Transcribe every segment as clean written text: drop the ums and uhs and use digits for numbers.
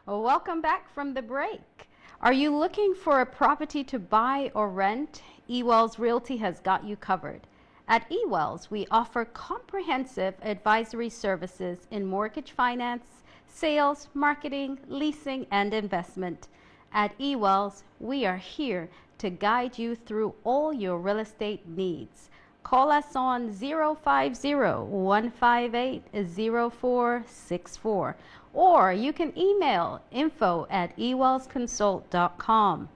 Welcome back from the break. Are you looking for a property to buy or rent? eWells Realty has got you covered. At eWells, we offer comprehensive advisory services in mortgage finance, sales, marketing, leasing, and investment. At eWells, we are here to guide you through all your real estate needs. Call us on 050-158-0464, or you can email info@ewellsconsult.com.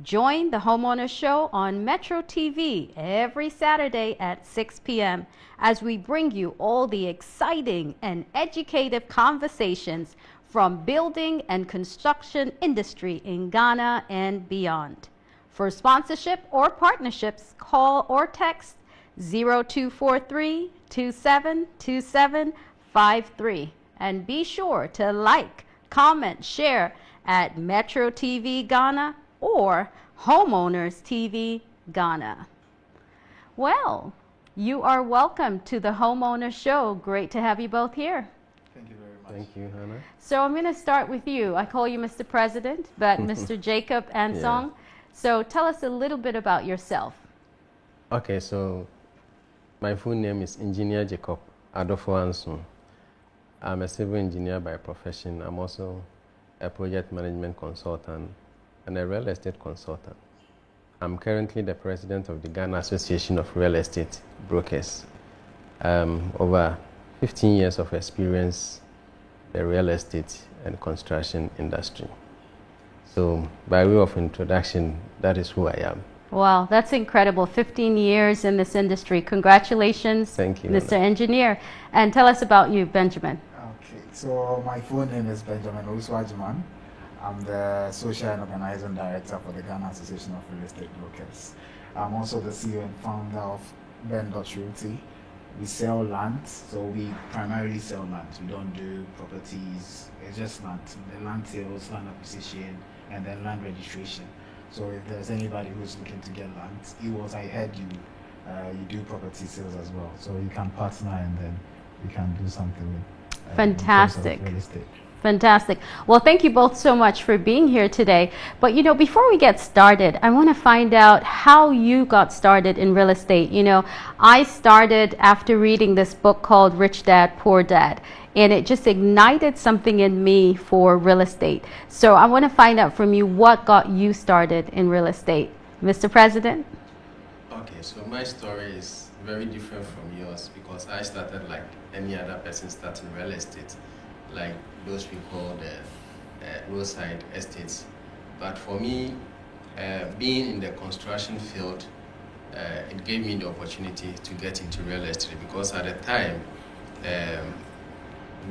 Join the Homeowners Show on Metro TV every Saturday at 6 p.m. as we bring you all the exciting and educative conversations from building and construction industry in Ghana and beyond. For sponsorship or partnerships, call or text 0243-272753. And be sure to like, comment, share at Metro TV Ghana or Homeowners TV Ghana. Well, you are welcome to the Homeowner Show. Great to have you both here. Thank you very much. Thank you, Hannah. So I'm going to start with you. I call you Mr. President, but Mr. Jacob Ansong. Yeah. So tell us a little bit about yourself. Okay, so my full name is Engineer Jacob Adolfo Ansong. I'm a civil engineer by profession. I'm also a project management consultant and a real estate consultant. I'm currently the president of the Ghana Association of Real Estate Brokers. Over 15 years of experience in the real estate and construction industry. So by way of introduction, that is who I am. Wow, that's incredible. 15 years in this industry. Congratulations, Thank you, Mr. Engineer. And tell us about you, Benjamin. Okay, so my full name is Benjamin Owusu Agyemang. I'm the Social and Organizing Director for the Ghana Association of Real Estate Brokers. I'm also the CEO and founder of Ben Realty. We sell land, so we primarily sell land. We don't do properties, it's just land. The land sales, land acquisition, and then land registration. So if there's anybody who's looking to get land, I heard you do property sales as well. So you can partner and then we can do something with Fantastic. real estate. Fantastic. Well, thank you both so much for being here today. But, before we get started, I want to find out how you got started in real estate. I started after reading this book called Rich Dad, Poor Dad, and it just ignited something in me for real estate. So I want to find out from you what got you started in real estate. Mr. President? Okay, so my story is very different from yours because I started like any other person starting real estate, like those we call the roadside estates. But for me, being in the construction field, it gave me the opportunity to get into real estate because at the time,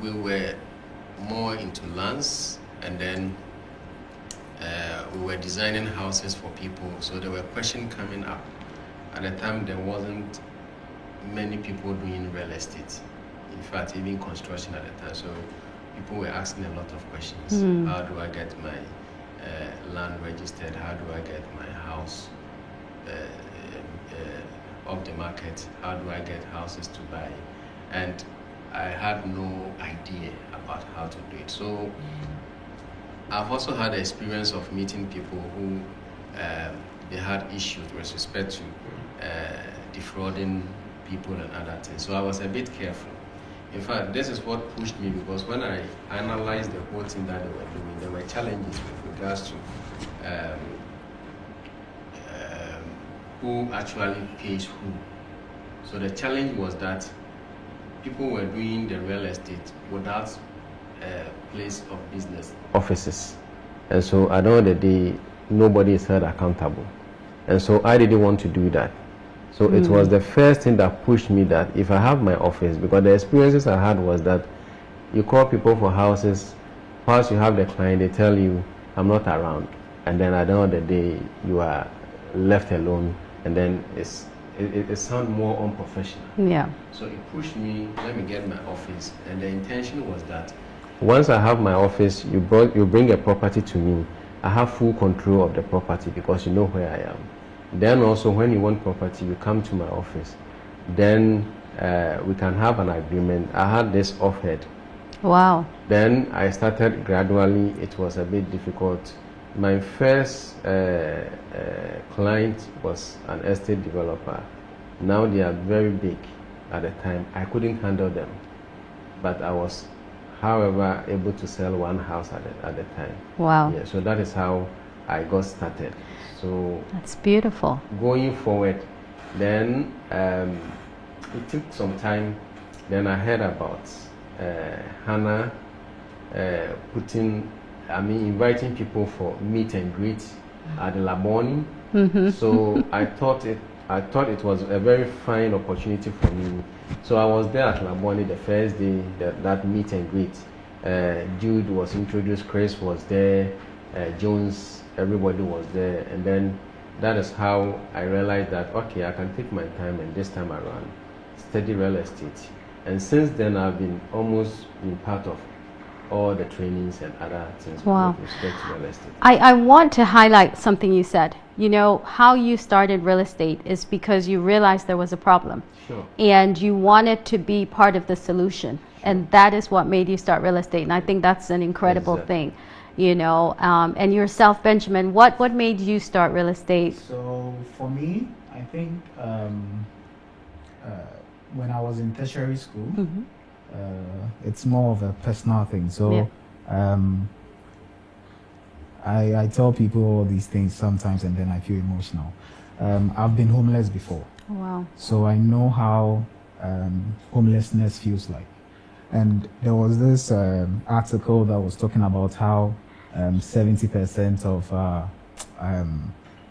we were more into lands, and then we were designing houses for people. So there were questions coming up. At the time, there wasn't many people doing real estate. In fact, even construction at the time. So people were asking a lot of questions. How do I get my land registered? How do I get my house off the market? How do I get houses to buy? And I had no idea about how to do it. So I've also had the experience of meeting people who they had issues with respect to defrauding people and other things. So I was a bit careful. In fact, this is what pushed me because when I analyzed the whole thing that they were doing, there were challenges with regards to who actually pays who. So the challenge was that people were doing the real estate without a place of business, offices. And so at the end of the day, nobody is held accountable. And so I didn't want to do that. So it was the first thing that pushed me that if I have my office, because the experiences I had was that you call people for houses, once you have the client, they tell you, I'm not around. And then at the end of the day, you are left alone, and then it sounds more unprofessional. Yeah. So it pushed me, let me get my office. And the intention was that once I have my office, you bring a property to me, I have full control of the property because you know where I am. Then also when you want property, you come to my office. Then we can have an agreement. I had this offered Wow. Then I started gradually. It was a bit difficult. My first client was an estate developer. Now they are very big. At the time, I couldn't handle them, but I was, however, able to sell one house at the time. Wow. Yeah, so that is how I got started. So that's beautiful. Going forward, then it took some time. Then I heard about Hanna inviting people for meet and greet at the Laboni. So I thought it was a very fine opportunity for me. So I was there at Laboni the first day that meet and greet. Jude was introduced, Chris was there, Jones, everybody was there, and then that is how I realized that okay, I can take my time, and this time around study real estate. And since then I've been part of all the trainings and other things with respect to real estate. I want to highlight something you said. You know, how you started real estate is because you realized there was a problem. Sure. And you wanted to be part of the solution. Sure. And that is what made you start real estate. And I think that's an incredible thing. You know, and yourself, Benjamin, what made you start real estate? So for me, I think when I was in tertiary school, it's more of a personal thing. So I tell people all these things sometimes, and then I feel emotional. I've been homeless before. Wow. So I know how homelessness feels like. And there was this article that was talking about how 70% of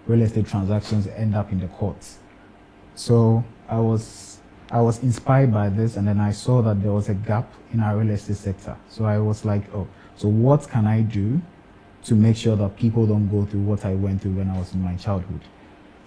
real estate transactions end up in the courts. So I was inspired by this, and then I saw that there was a gap in our real estate sector. So I was like, oh, so what can I do to make sure that people don't go through what I went through when I was in my childhood?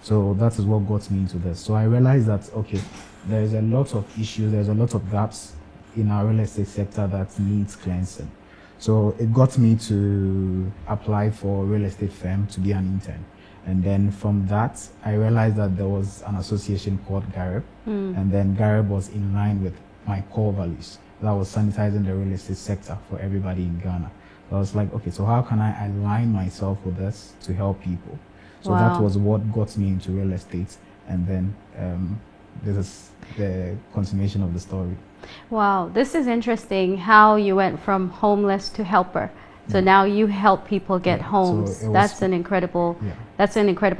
So that is what got me into this. So I realized that, okay, there's a lot of issues, there's a lot of gaps in our real estate sector that needs cleansing. So it got me to apply for a real estate firm to be an intern. And then from that, I realized that there was an association called GAREB. And then GAREB was in line with my core values. That was sanitizing the real estate sector for everybody in Ghana. So I was like, okay, so how can I align myself with this to help people? So that was what got me into real estate. And then this is the continuation of the story. Wow, this is interesting how you went from homeless to helper. So now you help people get homes. So that's an incredible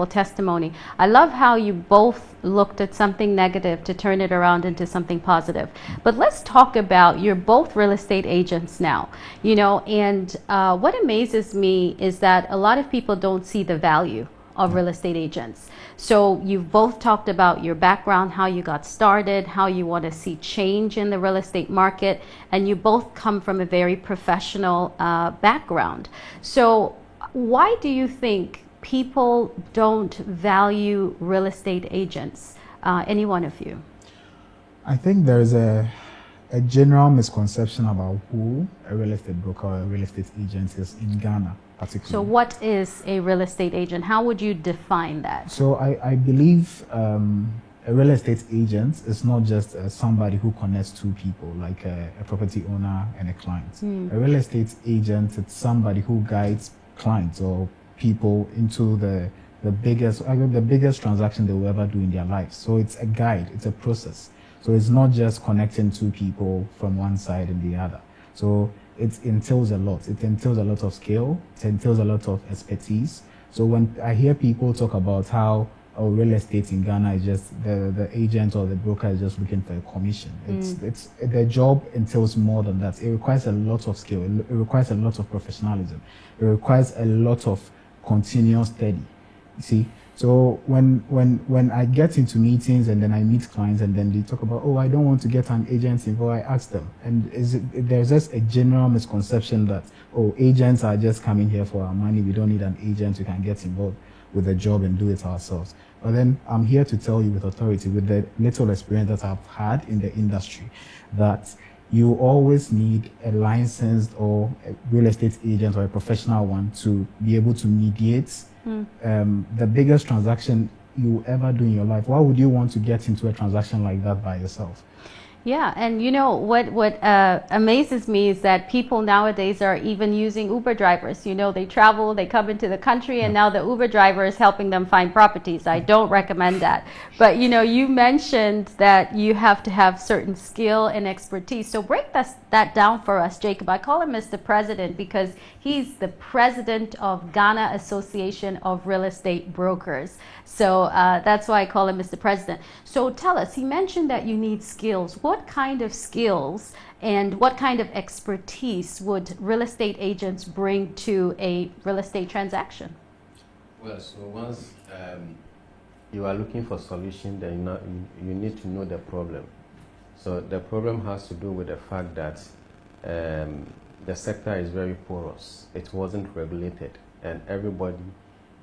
testimony. I love how you both looked at something negative to turn it around into something positive. But let's talk about, you're both real estate agents now, you know, and what amazes me is that a lot of people don't see the value of real estate agents. So you've both talked about your background, how you got started, how you want to see change in the real estate market, and you both come from a very professional background. So why do you think people don't value real estate agents? Any one of you? I think there's a general misconception about who a real estate broker or a real estate agent is in Ghana. So what is a real estate agent? How would you define that? So I believe a real estate agent is not just somebody who connects two people, like a property owner and a client. A real estate agent is somebody who guides clients or people into the biggest transaction they will ever do in their lives. So it's a guide, it's a process. So it's not just connecting two people from one side and the other. So it entails a lot. It entails a lot of skill. It entails a lot of expertise. So when I hear people talk about how real estate in Ghana is just the agent or the broker is just looking for a commission, it's the job entails more than that. It requires a lot of skill. It requires a lot of professionalism. It requires a lot of continuous study. You see. So when I get into meetings and then I meet clients and then they talk about, oh, I don't want to get an agent involved, I ask them. And there's just a general misconception that, oh, agents are just coming here for our money. We don't need an agent. We can get involved with the job and do it ourselves. But then I'm here to tell you with authority, with the little experience that I've had in the industry, that you always need a licensed or a real estate agent or a professional one to be able to mediate the biggest transaction you ever do in your life. Why would you want to get into a transaction like that by yourself? Yeah, and you know what amazes me is that people nowadays are even using Uber drivers. You know, they travel, they come into the country, and now the Uber driver is helping them find properties. I don't recommend that. But you know, you mentioned that you have to have certain skill and expertise. So break that down for us, Jacob. I call him Mr. President because he's the president of Ghana Association of Real Estate Brokers. So that's why I call him Mr. President. So tell us, he mentioned that you need skills. What kind of skills and what kind of expertise would real estate agents bring to a real estate transaction? Well, so once you are looking for solution, then you need to know the problem. So the problem has to do with the fact that the sector is very porous. It wasn't regulated, and everybody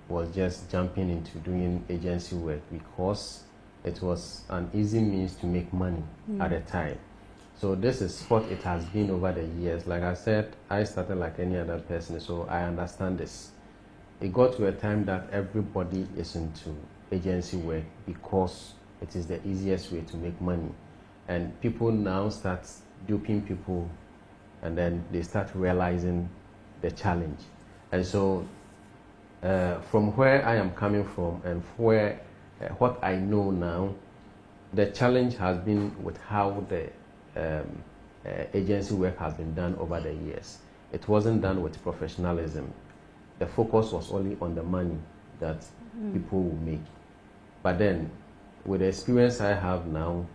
was just jumping into doing agency work because it was an easy means to make money at the time. So this is what it has been over the years. Like I said, I started like any other person, so I understand this. It got to a time that everybody is into agency work because it is the easiest way to make money. And people now start duping people, and then they start realizing the challenge. And so from where I am coming from and where what I know now, the challenge has been with how the agency work has been done over the years. It wasn't done with professionalism. The focus was only on the money that people will make. But then, with the experience I have now,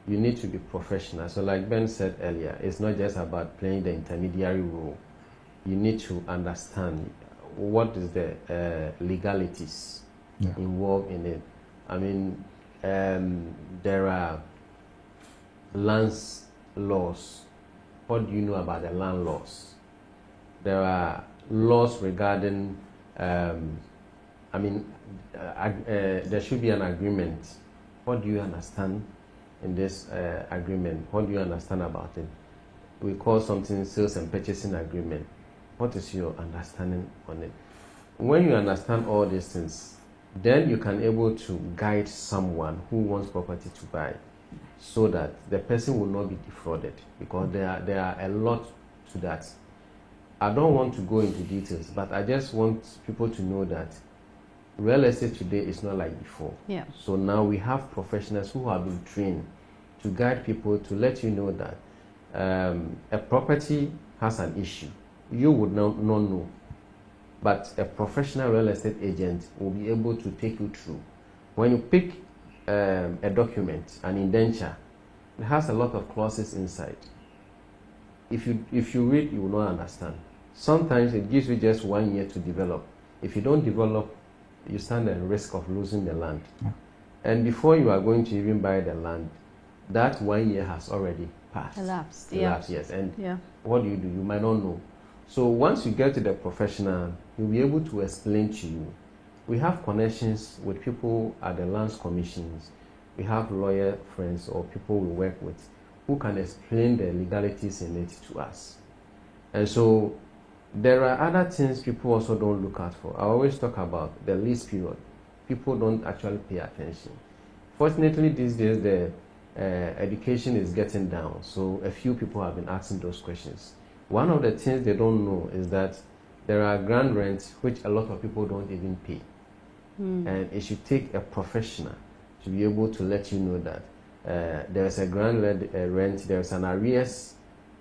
you need to be professional. So like Ben said earlier, it's not just about playing the intermediary role. You need to understand what is the legalities involved in it. I mean, there are land laws. What do you know about the land laws? There are laws regarding, there should be an agreement. What do you understand in this agreement? What do you understand about it? We call something sales and purchasing agreement. What is your understanding on it? When you understand all these things, then you can able to guide someone who wants property to buy so that the person will not be defrauded, because there are a lot to that. I don't want to go into details, but I just want people to know that real estate today is not like before. Yeah. So now we have professionals who have been trained to guide people, to let you know that a property has an issue. You would not know, but a professional real estate agent will be able to take you through. When you pick a document, an indenture, it has a lot of clauses inside. If you read, you will not understand. Sometimes it gives you just 1 year to develop. If you don't develop, you stand at risk of losing the land. Yeah. And before you are going to even buy the land, that 1 year has already passed. Elapsed, yes. And what do? You might not know. So once you get to the professional, you'll be able to explain to you. We have connections with people at the lands commissions. We have lawyer friends or people we work with who can explain the legalities in it to us. And so there are other things people also don't look out for. I always talk about the lease period. People don't actually pay attention. Fortunately, these days the education is getting down, so a few people have been asking those questions. One of the things they don't know is that there are ground rents which a lot of people don't even pay. And it should take a professional to be able to let you know that there is a ground rent, there is an arrears,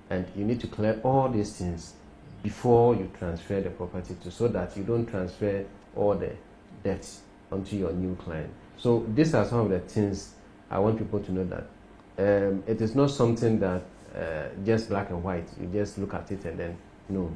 and you need to clear all these things before you transfer the property to, so that you don't transfer all the debts onto your new client. So these are some of the things I want people to know, that it is not something that just black and white, you just look at it and then, no.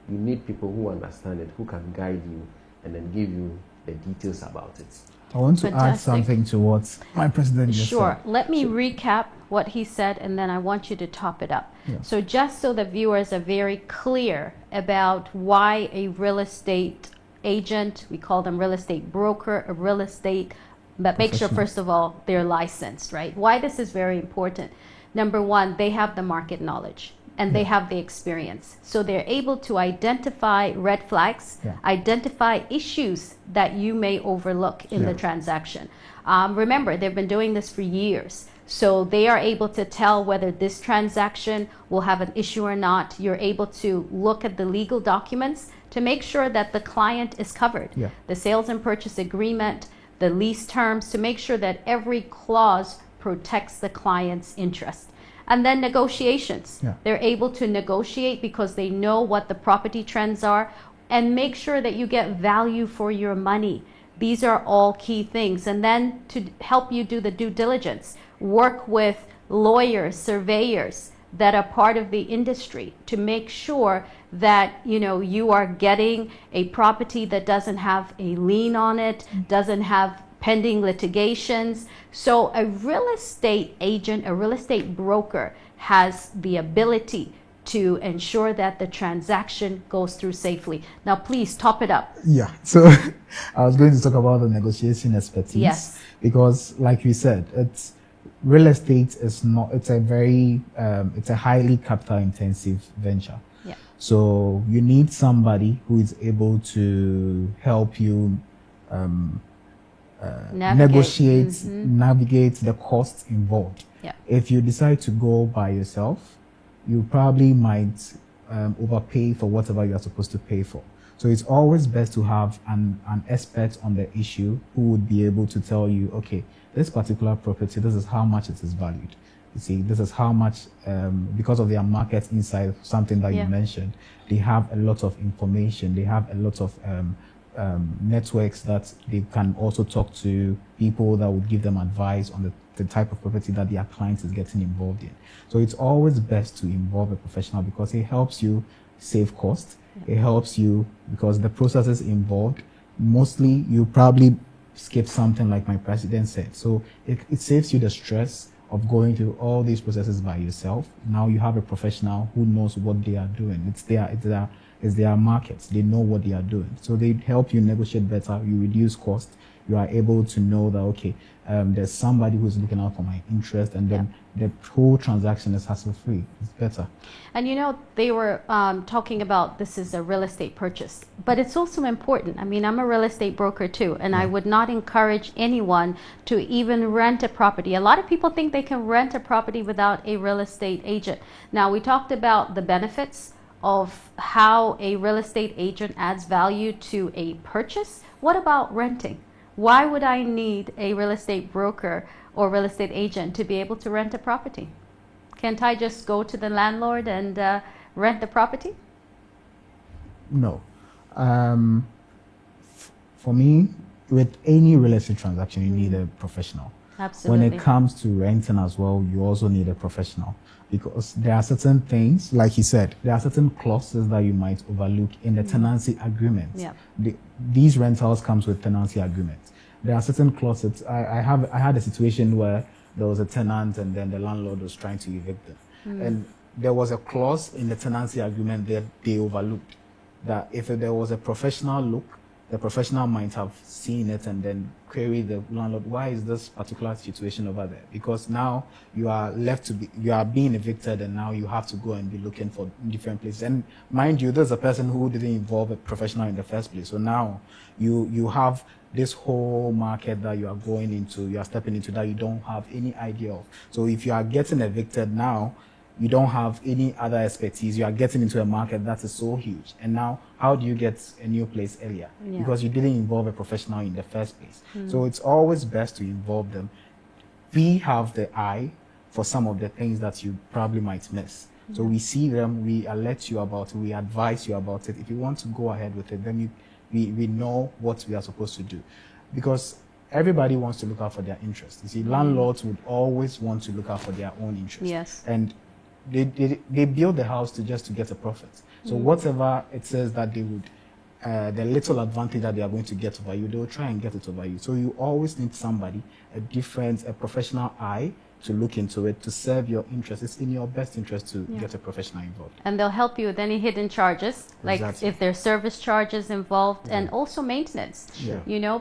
You need people who understand it, who can guide you and then give you the details about it. I want to add something to what my president just said. Sure. Let me recap what he said, and then I want you to top it up. Yeah. So just so the viewers are very clear about why a real estate agent, we call them real estate broker, a real estate, but make sure first of all they're licensed, right? Why this is very important. Number one, they have the market knowledge and they have the experience. So they're able to identify red flags, identify issues that you may overlook in the transaction. Remember, they've been doing this for years. So they are able to tell whether this transaction will have an issue or not. You're able to look at the legal documents to make sure that the client is covered. Yeah. The sales and purchase agreement, the lease terms, to make sure that every clause protects the client's interest. And then negotiations. Yeah. They're able to negotiate because they know what the property trends are and make sure that you get value for your money. These are all key things. And then to help you do the due diligence, work with lawyers, surveyors that are part of the industry to make sure that you are getting a property that doesn't have a lien on it, doesn't have pending litigations. So a real estate agent, a real estate broker has the ability to ensure that the transaction goes through safely. Now, please top it up. Yeah, so I was going to talk about the negotiation expertise. Yes. Because like you said, real estate is not, it's a highly capital intensive venture. Yeah. So you need somebody who is able to help you negotiate, navigate the costs involved. Yeah. If you decide to go by yourself, you probably might overpay for whatever you are supposed to pay for. So it's always best to have an expert on the issue who would be able to tell you, okay, this particular property, this is how much it is valued. You see, this is how much, because of their market insight, something that you mentioned, they have a lot of information, they have a lot of networks that they can also talk to people that would give them advice on the type of property that their client is getting involved in. So it's always best to involve a professional because it helps you save costs. It helps you because the processes involved, mostly you probably skip something like my president said. So it saves you the stress of going through all these processes by yourself. Now you have a professional who knows what they are doing. It's their markets. They know what they are doing. So they help you negotiate better. You reduce cost. You are able to know that, okay, there's somebody who's looking out for my interest, and then the whole transaction is hassle-free. It's better. And they were talking about this is a real estate purchase, but it's also important. I mean, I'm a real estate broker too, and I would not encourage anyone to even rent a property. A lot of people think they can rent a property without a real estate agent. Now, we talked about the benefits of how a real estate agent adds value to a purchase. What about renting? Why would I need a real estate broker or real estate agent to be able to rent a property? Can't I just go to the landlord and rent the property? No. For me, with any real estate transaction, you need a professional. Absolutely. When it comes to renting as well, you also need a professional because there are certain things, like you said, there are certain clauses that you might overlook in the tenancy agreement. Yeah. These rentals comes with tenancy agreements. There are certain clauses. I had a situation where there was a tenant and then the landlord was trying to evict them. And there was a clause in the tenancy agreement that they overlooked, that if there was a professional look, the professional might have seen it and then queried the landlord, why is this particular situation over there? Because now you are being evicted, and now you have to go and be looking for different places. And mind you, there's a person who didn't involve a professional in the first place. So now you have this whole market that you are going into, you are stepping into, that you don't have any idea of. So if you are getting evicted now, you don't have any other expertise. You are getting into a market that is so huge. And now, how do you get a new place earlier? Yeah. Because you didn't involve a professional in the first place. So it's always best to involve them. We have the eye for some of the things that you probably might miss. So we see them, we alert you about it, we advise you about it. If you want to go ahead with it, then we know what we are supposed to do. Because everybody wants to look out for their interests. You see, landlords would always want to look out for their own interests. Yes. And they build the house to get a profit. So whatever it says that they would, the little advantage that they are going to get over you, they will try and get it over you. So you always need somebody, a professional eye to look into it, to serve your interest. It's in your best interest to get a professional involved. And they'll help you with any hidden charges, like if there's service charges involved, and also maintenance.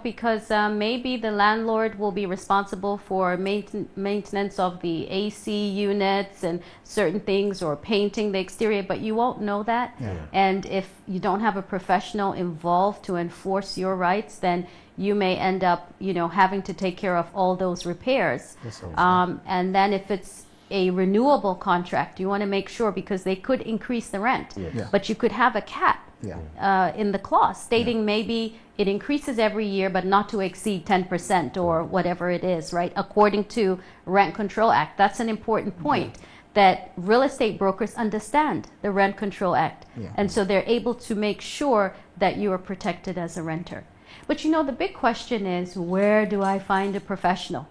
Because maybe the landlord will be responsible for maintenance of the AC units and certain things, or painting the exterior, but you won't know that. And if you don't have a professional involved to enforce your rights, then you may end up, having to take care of all those repairs. And then if it's a renewable contract, you want to make sure, because they could increase the rent, but you could have a cap in the clause stating maybe it increases every year, but not to exceed 10% or whatever it is, right? According to Rent Control Act. That's an important point, that real estate brokers understand the Rent Control Act. And so they're able to make sure that you are protected as a renter. But the big question is, where do I find a professional?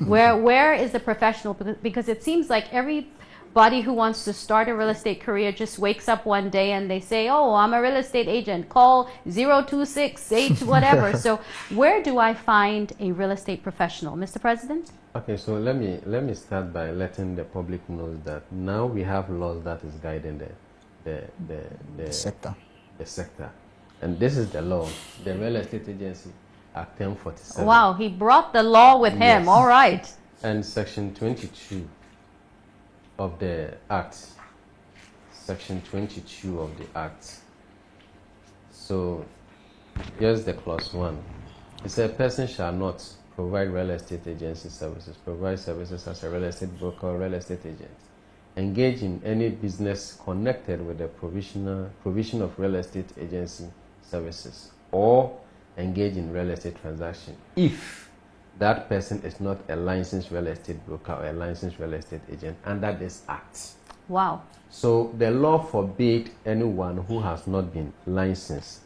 Where is the professional? Because it seems like everybody who wants to start a real estate career just wakes up one day and they say, oh, I'm a real estate agent, call 0268 whatever. So where do I find a real estate professional, Mr. President? Okay, so let me start by letting the public know that now we have laws that is guiding the sector. And this is the law, the Real Estate Agency Act 1047. Wow, he brought the law with him. All right. And Section 22 of the Act. Section 22 of the Act. So, here's the clause 1. It says, a person shall not provide real estate agency services, provide services as a real estate broker or real estate agent, engage in any business connected with the provision of real estate agency services, or engage in real estate transaction if that person is not a licensed real estate broker or a licensed real estate agent under this act. Wow. So the law forbade anyone who has not been licensed.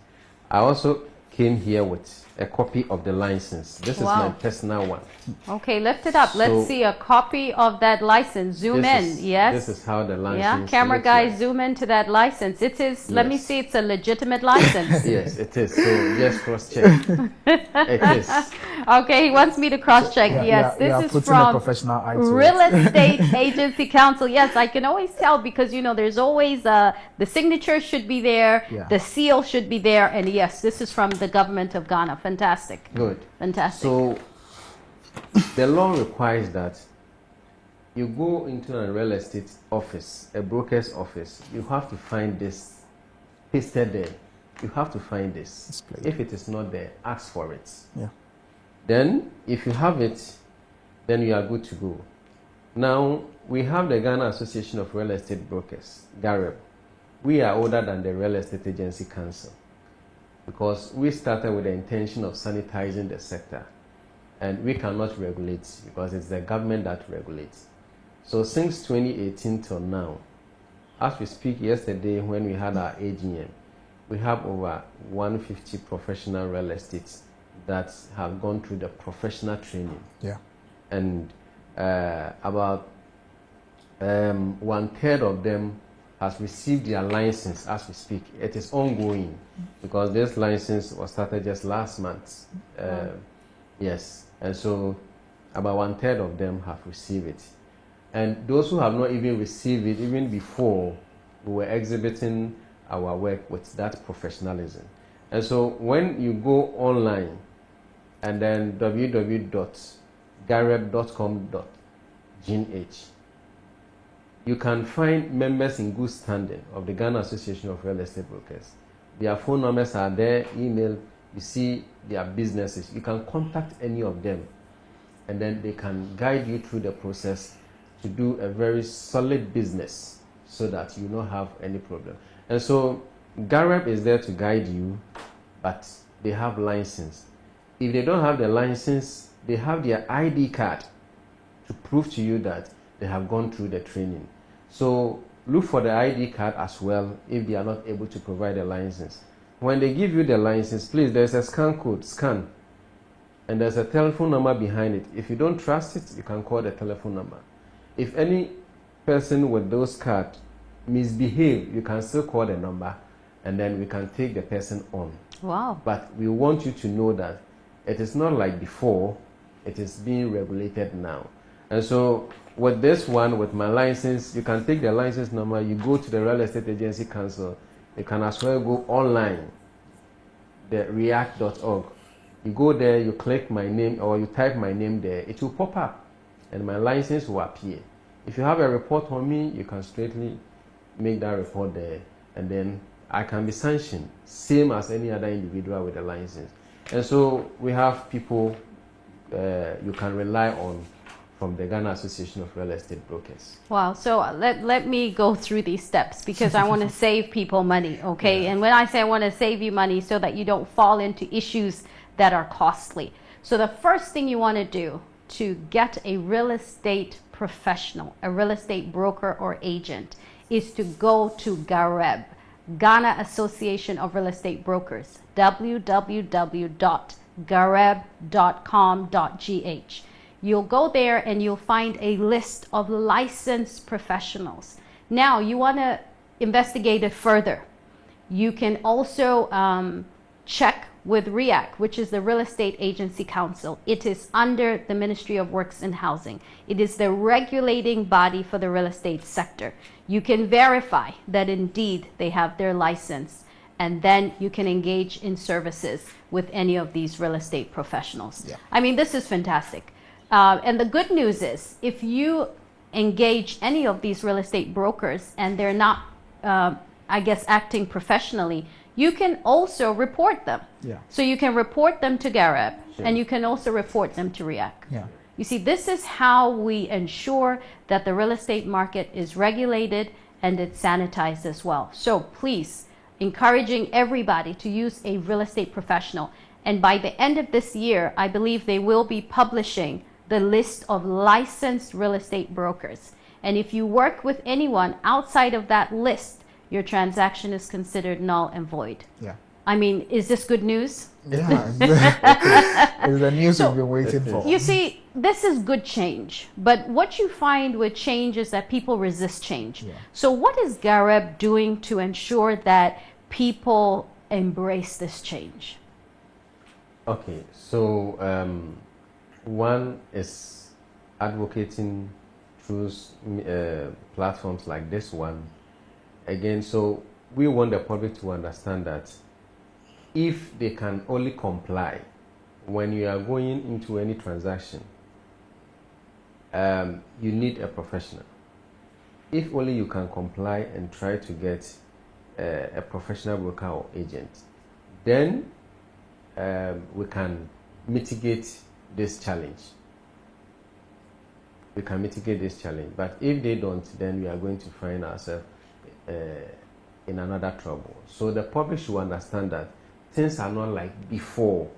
I also came here with a copy of the license. This is my personal one. Okay, lift it up. Let's see a copy of that license. Zoom in. Yes. This is how the license. Yeah, camera guy, zoom into that license. It is. Let me see. It's a legitimate license. Yes, it is. So just cross check. It is. Okay, he wants me to cross check. Yes, this is from Real Estate Agency Council. Yes, I can always tell because there's always the signature should be there, the seal should be there, and yes, this is from the government of Ghana. Fantastic. Good. Fantastic. So the law requires that you go into a real estate office, a broker's office, you have to find this pasted there. You have to find this. If it is not there, ask for it. Yeah. Then, if you have it, then you are good to go. Now, we have the Ghana Association of Real Estate Brokers, GAREB. We are older than the Real Estate Agency Council because we started with the intention of sanitizing the sector. And we cannot regulate because it's the government that regulates. So since 2018 till now, as we speak yesterday when we had our AGM, we have over 150 professional real estates that have gone through the professional training. Yeah. And about 1/3 of them has received their license as we speak. It is ongoing because this license was started just last month. Yes. And so about 1/3 of them have received it. And those who have not even received it, even before, we were exhibiting our work with that professionalism. And so when you go online and then www.gareb.com.gh, you can find members in good standing of the Ghana Association of Real Estate Brokers. Their phone numbers are there, email, you see their businesses. You can contact any of them and then they can guide you through the process to do a very solid business so that you don't have any problem. And so GAREB is there to guide you, but they have license. If they don't have the license, they have their ID card to prove to you that they have gone through the training. So look for the ID card as well if they are not able to provide a license. When they give you the license, please, there's a scan code, scan. And there's a telephone number behind it. If you don't trust it, you can call the telephone number. If any person with those cards misbehave, you can still call the number and then we can take the person on. Wow. But we want you to know that it is not like before, it is being regulated now. And so with this one, with my license, you can take the license number, you go to the Real Estate Agency Council, you can as well go online, the react.org. You go there, you click my name or you type my name there, it will pop up and my license will appear. If you have a report on me, you can straightly make that report there and then I can be sanctioned, same as any other individual with a license. And so we have people you can rely on from the Ghana Association of Real Estate Brokers. Wow. So let me go through these steps because I want to save people money, okay? Yeah. And when I say I want to save you money so that you don't fall into issues that are costly. So the first thing you want to do to get a real estate professional, a real estate broker or agent, is to go to GAREB, Ghana Association of Real Estate Brokers, www.gareb.com.gh. You'll go there and you'll find a list of licensed professionals. Now, you want to investigate it further. You can also check with REAC, which is the Real Estate Agency Council. It is under the Ministry of Works and Housing. It is the regulating body for the real estate sector. You can verify that indeed they have their license, and then you can engage in services with any of these real estate professionals. Yeah. I mean, this is fantastic. And the good news is, if you engage any of these real estate brokers and they're not, acting professionally, you can also report them. Yeah. So you can report them to GAREB, sure, and you can also report them to REAC. Yeah. You see, this is how we ensure that the real estate market is regulated and it's sanitized as well. So please, encouraging everybody to use a real estate professional. And by the end of this year, I believe they will be publishing the list of licensed real estate brokers. And if you work with anyone outside of that list, your transaction is considered null and void. Yeah. I mean, is this good news? Yeah. It's the news we've been waiting for. You see, this is good change. But what you find with change is that people resist change. Yeah. So what is GAREB doing to ensure that people embrace this change? Okay, so one is advocating through platforms like this one. Again, so we want the public to understand that if they can only comply when you are going into any transaction, you need a professional. If only you can comply and try to get a professional broker or agent, then we can mitigate this challenge. We can mitigate this challenge. But if they don't, then we are going to find ourselves in another trouble. So the public should understand that things are not like before.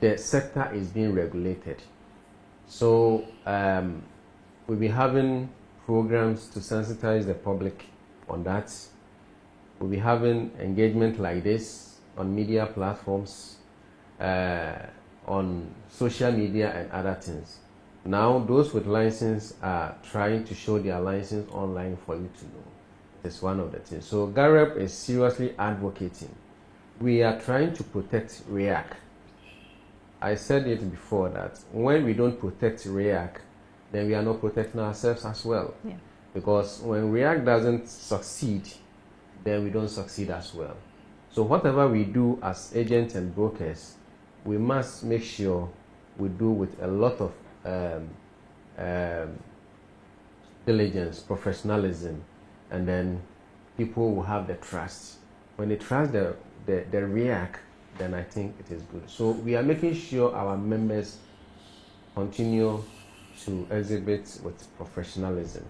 The sector is being regulated. So we'll be having programs to sensitize the public on that. We'll be having engagement like this on media platforms, on social media and other things. Now those with license are trying to show their license online for you to know. It's one of the things. So GAREB is seriously advocating. We are trying to protect REAC. I said it before that when we don't protect REAC, then we are not protecting ourselves as well. Yeah. Because when REAC doesn't succeed, then we don't succeed as well. So whatever we do as agents and brokers, we must make sure we do with a lot of diligence, professionalism, and then people will have the trust. When they trust the REAC, then I think it is good. So we are making sure our members continue to exhibit with professionalism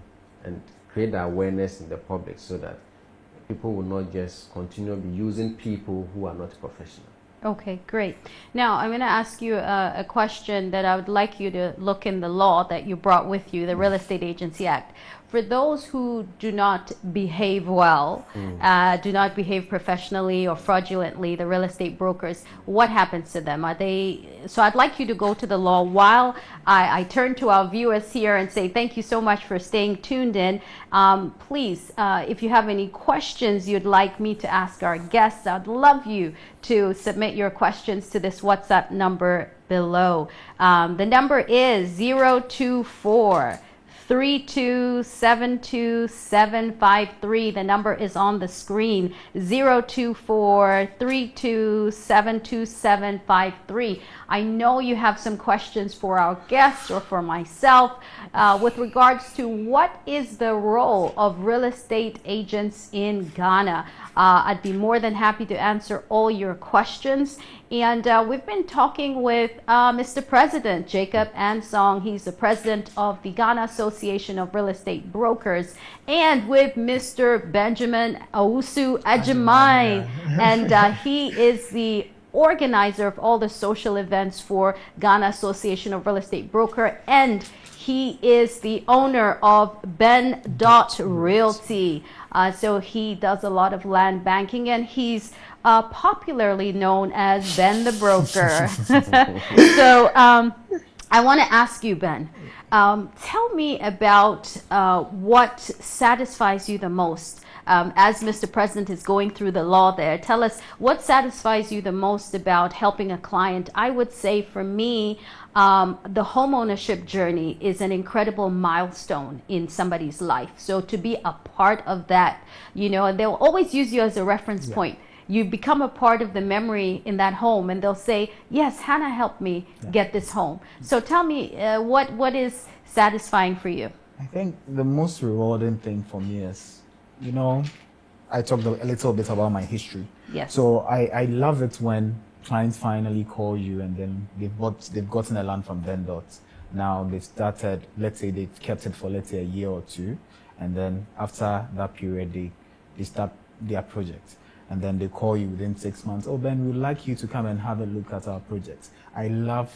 and create awareness in the public so that people will not just continue to be using people who are not professional. Okay, great. Now, I'm going to ask you a question that I would like you to look in the law that you brought with you, the Real Estate Agency Act. For those who do not behave well, do not behave professionally or fraudulently, the real estate brokers, what happens to them? Are they? So I'd like you to go to the law while I turn to our viewers here and say thank you so much for staying tuned in. Please, if you have any questions you'd like me to ask our guests, I'd love you to submit your questions to this WhatsApp number below. The number is 024 024-3272753. The number is on the screen. 024-3272753. I know you have some questions for our guests or for myself with regards to what is the role of real estate agents in Ghana. I'd be more than happy to answer all your questions. And we've been talking with Mr. President Jacob Ansong. He's the president of the Ghana Association of Real Estate Brokers, and with Mr. Benjamin Owusu Agyemang, and he is the organizer of all the social events for Ghana Association of Real Estate Broker, and he is the owner of Ben Realty. So he does a lot of land banking, and he's popularly known as Ben the Broker. So I want to ask you, Ben, tell me about what satisfies you the most. As Mr. President is going through the law there, tell us what satisfies you the most about helping a client. I would say for me, the homeownership journey is an incredible milestone in somebody's life. So to be a part of that, you know, and they'll always use you as a reference point. You become a part of the memory in that home, and they'll say, yes, Hannah helped me get this home. So tell me, what is satisfying for you? I think the most rewarding thing for me is, you know, I talked a little bit about my history. Yes. So I love it when clients finally call you and then they've gotten a land from vendors. Now they've started, let's say they've kept it for, let's say, a year or two, and then after that period they start their project. And then they call you within 6 months. Oh, Ben, we'd like you to come and have a look at our project. I love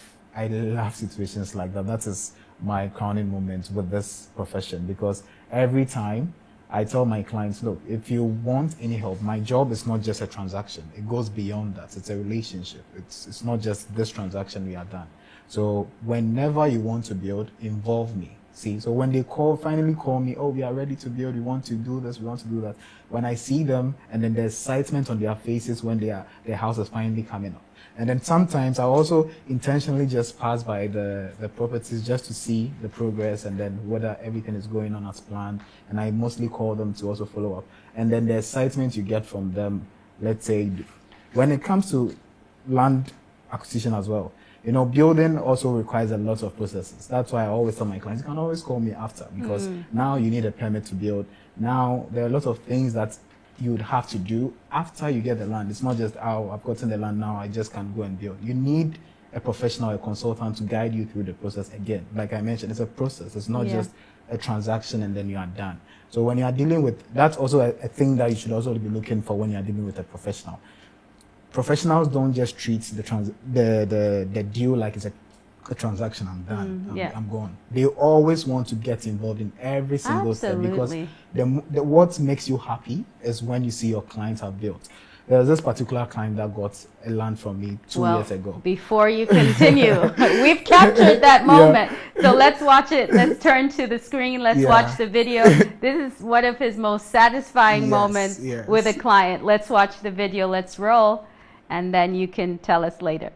situations like that. That is my crowning moment with this profession, because every time I tell my clients, look, if you want any help, my job is not just a transaction. It goes beyond that. It's a relationship. It's not just this transaction we are done. So whenever you want to build, involve me. See, so when they finally call me, oh, we are ready to build, we want to do this, we want to do that. When I see them, and then there's excitement on their faces when their house is finally coming up. And then sometimes I also intentionally just pass by the properties just to see the progress and then whether everything is going on as planned. And I mostly call them to also follow up. And then the excitement you get from them, let's say, when it comes to land acquisition as well, you know, building also requires a lot of processes. That's why I always tell my clients, you can always call me after, because now you need a permit to build. Now there are a lot of things that you would have to do after you get the land. It's not just, oh, I've gotten the land now, I just can go and build. You need a professional, a consultant to guide you through the process. Again, like I mentioned, it's a process. It's not just a transaction and then you are done. So when you are dealing with, that's also a thing that you should also be looking for when you are dealing with a professional. Professionals don't just treat the deal like it's a transaction. I'm done. I'm gone. They always want to get involved in every single step, because what makes you happy is when you see your clients have built. There's this particular client that got a land from me 2 years ago. Before you continue, we've captured that moment. So let's watch it. Let's turn to the screen. Let's watch the video. This is one of his most satisfying moments with a client. Let's watch the video. Let's roll. And then you can tell us later.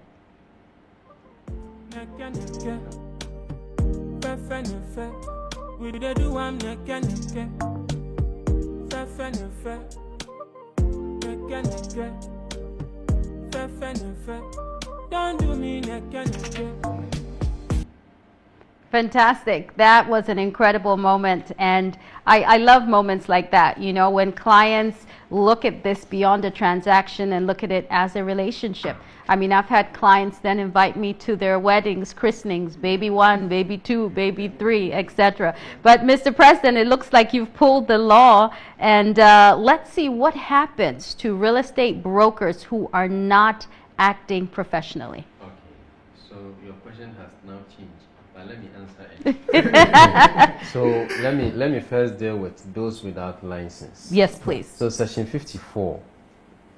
Fantastic. That was an incredible moment, and I love moments like that, you know, when clients look at this beyond a transaction and look at it as a relationship. I mean, I've had clients then invite me to their weddings, christenings, baby 1, baby 2, baby 3, etc. But Mr. President, it looks like you've pulled the law, and let's see what happens to real estate brokers who are not acting professionally. Okay, so your question has now changed. But let me answer it. So let me first deal with those without license. Yes, please. So section 54,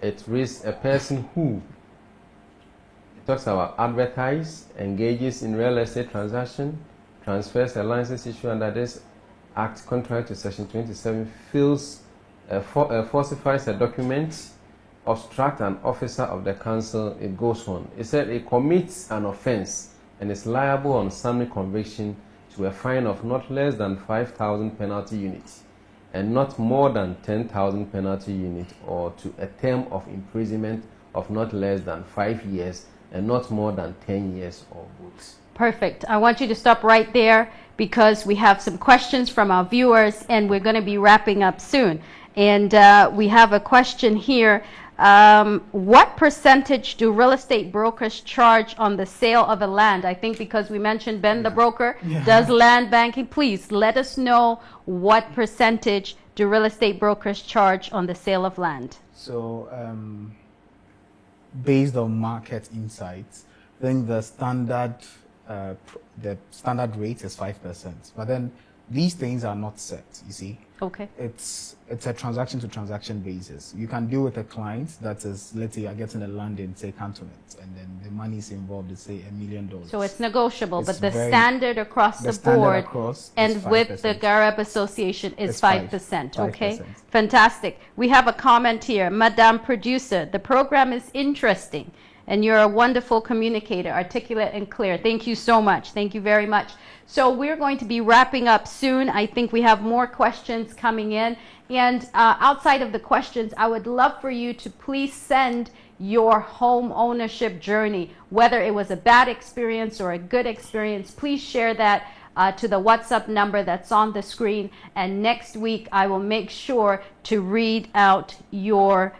it reads a person who talks about advertise, engages in real estate transaction, transfers a license issued under this act contrary to section 27, falsifies a document, obstruct an officer of the council. It goes on. It said it commits an offense and is liable on summary conviction to a fine of not less than 5,000 penalty units and not more than 10,000 penalty units, or to a term of imprisonment of not less than 5 years and not more than 10 years or both. Perfect. I want you to stop right there because we have some questions from our viewers and we're going to be wrapping up soon. And we have a question here. What percentage do real estate brokers charge on the sale of a land? I think because we mentioned Ben the broker does land banking. Please let us know what percentage do real estate brokers charge on the sale of land. So based on market insights, I think the standard rate is 5%. But then these things are not set, you see. Okay. It's a transaction to transaction basis. You can deal with a client that is, let's say you're getting a land in, say, Cantonment, and then the money is involved is, say, $1 million. So it's negotiable, but the standard across the board and with the Garab Association is 5%. Okay. 5%. Fantastic. We have a comment here. Madam Producer, the program is interesting and you're a wonderful communicator, articulate and clear. Thank you so much. Thank you very much. So we're going to be wrapping up soon. I think we have more questions coming in. And outside of the questions, I would love for you to please send your home ownership journey, whether it was a bad experience or a good experience. Please share that to the WhatsApp number that's on the screen. And next week, I will make sure to read out your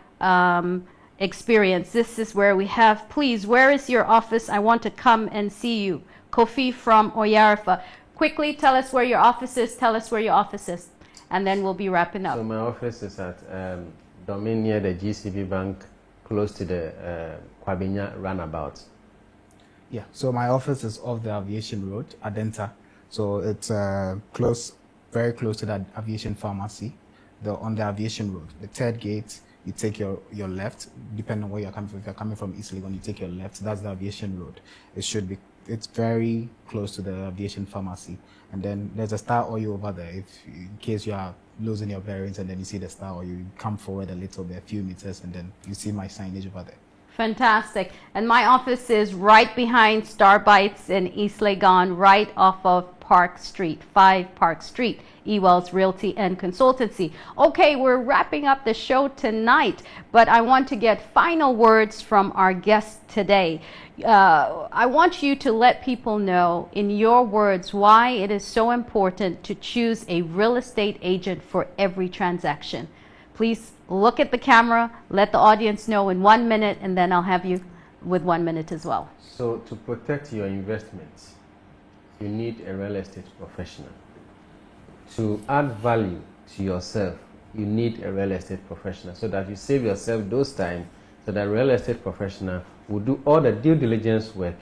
experience. This is where we have, please, where is your office? I want to come and see you. Kofi from Oyarifa. Quickly tell us where your office is. Tell us where your office is. And then we'll be wrapping up. So my office is at Domain near the GCB Bank, close to the Kwabenya roundabout. Yeah, so my office is off the Aviation Road, Adenta. So it's very close to that Aviation Pharmacy, on the Aviation Road. The third gate, you take your left, depending on where you're coming from. If you're coming from East Legon, you take your left. That's the Aviation Road. It's very close to the Aviation Pharmacy. And then there's a Star Oil over there. In case you are losing your bearings and then you see the Star Oil, you come forward a little bit, a few meters, and then you see my signage over there. Fantastic. And my office is right behind Star Bites in East Legon, right off of Park Street, 5 Park Street, Ewells Realty and Consultancy. Okay, we're wrapping up the show tonight, but I want to get final words from our guest today. I want you to let people know in your words why it is so important to choose a real estate agent for every transaction. Please look at the camera, let the audience know in 1 minute, and then I'll have you with 1 minute as well. So to protect your investments, you need a real estate professional. To add value to yourself, you need a real estate professional so that you save yourself those time, so that real estate professional will do all the due diligence work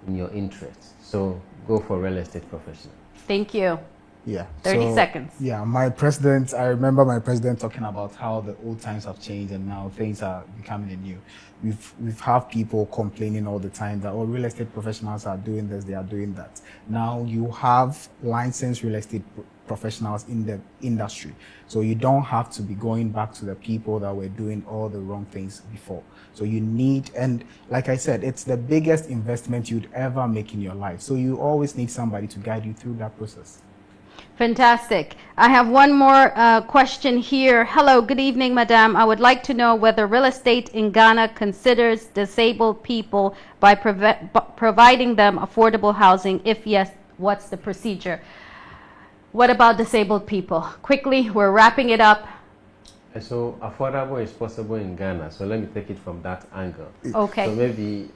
in your interest. So go for real estate professional. Thank you. Yeah. 30 seconds. Yeah, I remember my president talking about how the old times have changed and now things are becoming new. We've had people complaining all the time that, oh, real estate professionals are doing this, they are doing that. Now you have licensed real estate professionals in the industry. So you don't have to be going back to the people that were doing all the wrong things before. So you need, and like I said, it's the biggest investment you'd ever make in your life. So you always need somebody to guide you through that process. Fantastic. I have one more question here. Hello, good evening, Madam. I would like to know whether real estate in Ghana considers disabled people by providing them affordable housing. If yes, what's the procedure? What about disabled people? Quickly, we're wrapping it up. So affordable is possible in Ghana. So let me take it from that angle. Okay. So maybe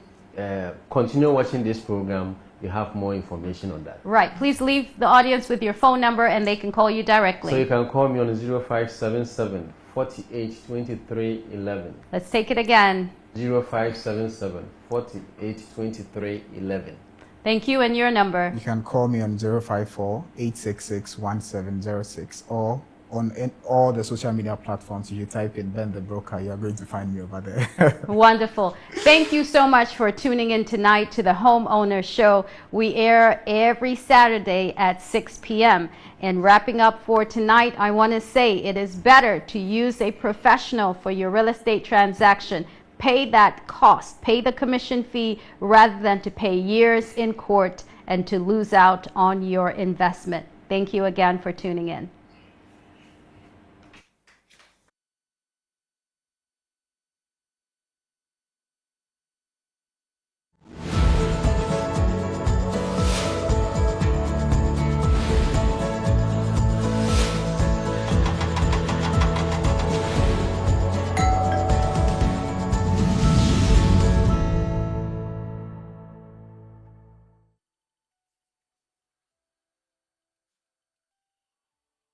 continue watching this program. You have more information on that. Right. Please leave the audience with your phone number and they can call you directly. So you can call me on 0577 48 23 11. Let's take it again. 0577 48 23 11. Thank you, and your number. You can call me on 054 866 1706 or on all the social media platforms. If you type in Ben the Broker, you're going to find me over there. Wonderful. Thank you so much for tuning in tonight to the Homeowner Show. We air every Saturday at 6 p.m. And wrapping up for tonight, I want to say it is better to use a professional for your real estate transaction. Pay that cost, pay the commission fee rather than to pay years in court and to lose out on your investment. Thank you again for tuning in.